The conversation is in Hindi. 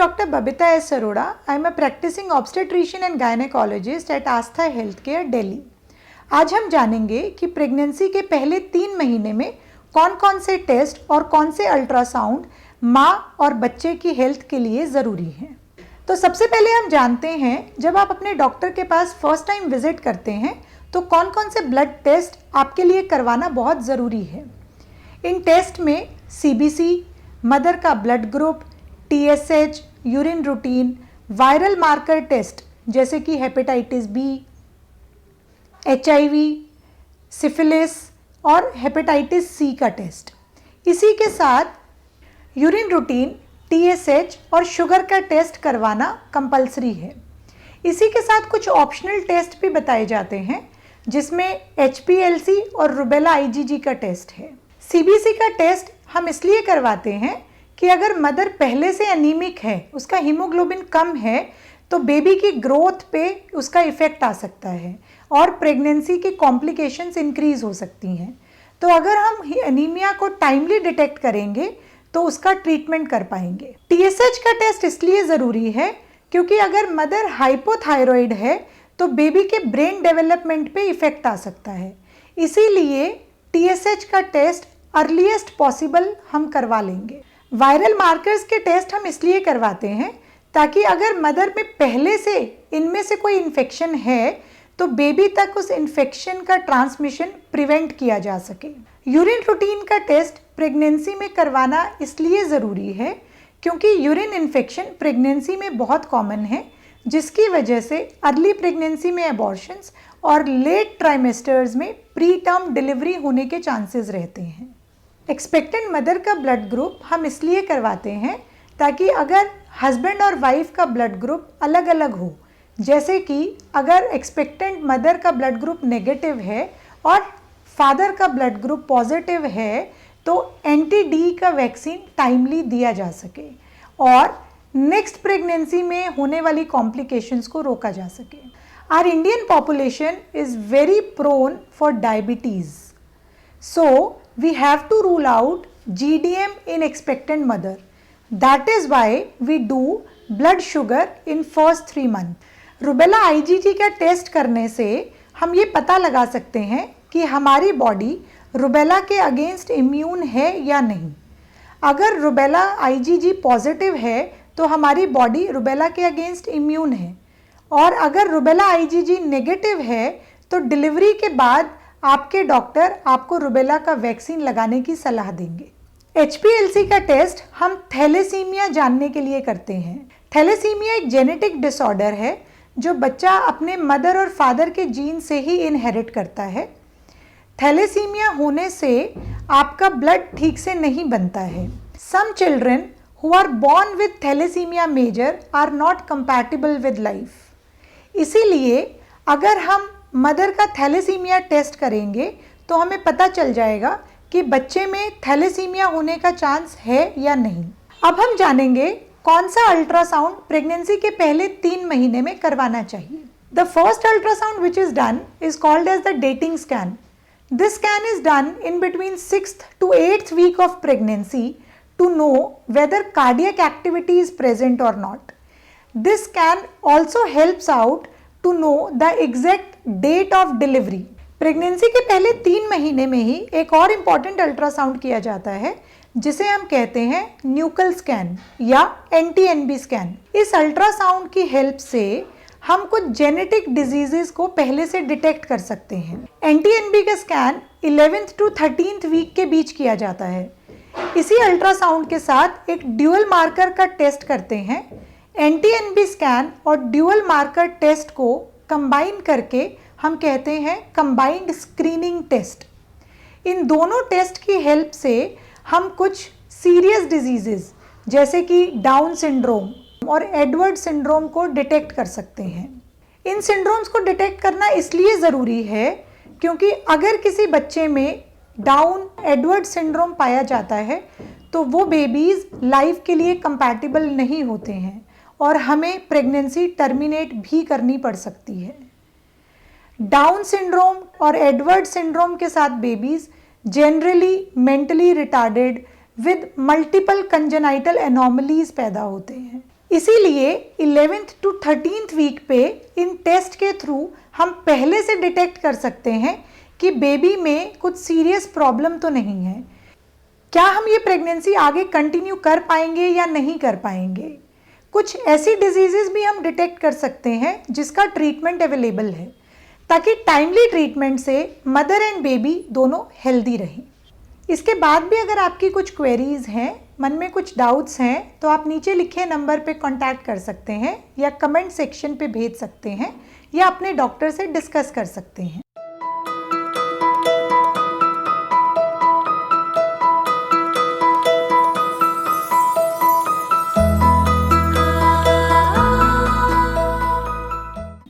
Dr. Babita S. Arora. I am a practicing obstetrician and gynecologist at Aastha healthcare Delhi. आज हम जानेंगे कि प्रेगनेंसी के पहले 3 महीने में कौन कौन से टेस्ट और कौन से अल्ट्रासाउंड माँ और बच्चे की हेल्थ के लिए ज़रूरी हैं। तो सबसे पहले हम जानते हैं, जब आप अपने डॉक्टर के पास फर्स्ट टाइम विजिट करते हैं तो कौन कौन से ब्लड टेस्ट आपके लिए करवाना बहुत ज़रूरी है। इन टेस्ट में CBC, मदर का blood group, TSH, urine routine, viral marker test जैसे कि हेपेटाइटिस B, HIV, सिफिलिस और हेपेटाइटिस C का टेस्ट। इसी के साथ यूरिन रूटीन, TSH और शुगर का टेस्ट करवाना कंपलसरी है। इसी के साथ कुछ ऑप्शनल टेस्ट भी बताए जाते हैं, जिसमें HPLC और रूबेला IgG का टेस्ट है। CBC का टेस्ट हम इसलिए करवाते हैं कि अगर मदर पहले से एनीमिक है, उसका हीमोग्लोबिन कम है, तो बेबी की ग्रोथ पे उसका इफ़ेक्ट आ सकता है और प्रेगनेंसी की कॉम्प्लिकेशंस इंक्रीज हो सकती हैं। तो अगर हम एनीमिया को टाइमली डिटेक्ट करेंगे तो उसका ट्रीटमेंट कर पाएंगे। TSH का टेस्ट इसलिए ज़रूरी है क्योंकि अगर मदर हाइपोथायरॉइड है तो बेबी के ब्रेन डेवलपमेंट पे इफ़ेक्ट आ सकता है। इसीलिए TSH का टेस्ट अर्लीस्ट पॉसिबल हम करवा लेंगे। वायरल मार्कर्स के टेस्ट हम इसलिए करवाते हैं ताकि अगर मदर में पहले से इनमें से कोई इन्फेक्शन है तो बेबी तक उस इन्फेक्शन का ट्रांसमिशन प्रिवेंट किया जा सके। यूरिन रूटीन का टेस्ट प्रेगनेंसी में करवाना इसलिए ज़रूरी है क्योंकि यूरिन इन्फेक्शन प्रेगनेंसी में बहुत कॉमन है, जिसकी वजह से अर्ली प्रेगनेंसी में एबॉर्शंस और लेट ट्राइमेस्टर्स में प्री टर्म डिलीवरी होने के चांसेस रहते हैं। एक्सपेक्टेंट मदर का ब्लड ग्रुप हम इसलिए करवाते हैं ताकि अगर हस्बैंड और वाइफ का ब्लड ग्रुप अलग अलग हो, जैसे कि अगर एक्सपेक्टेंट मदर का ब्लड ग्रुप नेगेटिव है और फादर का ब्लड ग्रुप पॉजिटिव है, तो anti-D का वैक्सीन टाइमली दिया जा सके और नेक्स्ट प्रेगनेंसी में होने वाली कॉम्प्लिकेशंस को रोका जा सके। Our Indian population is very prone for diabetes, so we have to rule out GDM in expectant mother. That is why we do blood sugar in first 3 months. Rubella IgG का टेस्ट करने से हम ये पता लगा सकते हैं कि हमारी बॉडी रूबेला के अगेंस्ट इम्यून है या नहीं। अगर रूबेला IgG पॉजिटिव है तो हमारी बॉडी रूबेला के अगेंस्ट इम्यून है, और अगर रूबेला IgG नेगेटिव है तो डिलीवरी के बाद आपके डॉक्टर आपको रूबेला का वैक्सीन लगाने की सलाह देंगे। HPLC का टेस्ट हम थैलेसीमिया जानने के लिए करते हैं। थैलेसीमिया एक जेनेटिक डिसऑर्डर है जो बच्चा अपने मदर और फादर के जीन से ही इनहेरिट करता है। थैलेसीमिया होने से आपका ब्लड ठीक से नहीं बनता है। Some children who are born with thalassaemia major are not compatible with life. इसीलिए अगर हम मदर का थैलेसीमिया टेस्ट करेंगे तो हमें पता चल जाएगा कि बच्चे में थैलेसीमिया होने का चांस है या नहीं। अब हम जानेंगे कौन सा अल्ट्रासाउंड प्रेगनेंसी के पहले 3 महीने में करवाना चाहिए। The first ultrasound which is done is called as the dating scan. This scan is done in between 6th to 8th week of pregnancy to know whether cardiac activity is present or not. This scan also helps out to know the exact date of delivery. Pregnancy के पहले 3 महीने में ही एक और इम्पॉर्टेंट अल्ट्रासाउंड किया जाता है जिसे हम कहते हैं न्यूकल स्कैन या NT-NB स्कैन। इस अल्ट्रासाउंड की हेल्प से हम कुछ जेनेटिक डिजीजेस को पहले से डिटेक्ट कर सकते हैं। NT-NB का scan 11th to 13th week के बीच किया जाता है। इसी अल्ट्रासाउंड के साथ एक ड्यूअल मार्कर का टेस्ट करते हैं। NT-NB स्कैन और ड्यूअल मार्कर टेस्ट को कंबाइन करके हम कहते हैं कंबाइंड स्क्रीनिंग टेस्ट। इन दोनों टेस्ट की हेल्प से हम कुछ सीरियस डिजीजेस जैसे कि डाउन सिंड्रोम और एडवर्ड सिंड्रोम को डिटेक्ट कर सकते हैं। इन सिंड्रोम्स को डिटेक्ट करना इसलिए ज़रूरी है क्योंकि अगर किसी बच्चे में डाउन एडवर्ड सिंड्रोम पाया जाता है तो वो बेबीज़ लाइफ के लिए कंपैटिबल नहीं होते हैं और हमें प्रेगनेंसी टर्मिनेट भी करनी पड़ सकती है। डाउन सिंड्रोम और एडवर्ड सिंड्रोम के साथ babies generally mentally retarded with multiple congenital anomalies पैदा होते हैं। इसीलिए 11th to 13th वीक पे इन टेस्ट के थ्रू हम पहले से डिटेक्ट कर सकते हैं कि बेबी में कुछ सीरियस प्रॉब्लम तो नहीं है। क्या हम ये प्रेगनेंसी आगे कंटिन्यू कर पाएंगे या नहीं कर पाएंगे। कुछ ऐसी डिजीजेस भी हम डिटेक्ट कर सकते हैं जिसका ट्रीटमेंट अवेलेबल है, ताकि टाइमली ट्रीटमेंट से मदर एंड बेबी दोनों हेल्दी रहें। इसके बाद भी अगर आपकी कुछ क्वेरीज हैं, मन में कुछ डाउट्स हैं, तो आप नीचे लिखे नंबर पे कांटेक्ट कर सकते हैं या कमेंट सेक्शन पे भेज सकते हैं या अपने डॉक्टर से डिस्कस कर सकते हैं।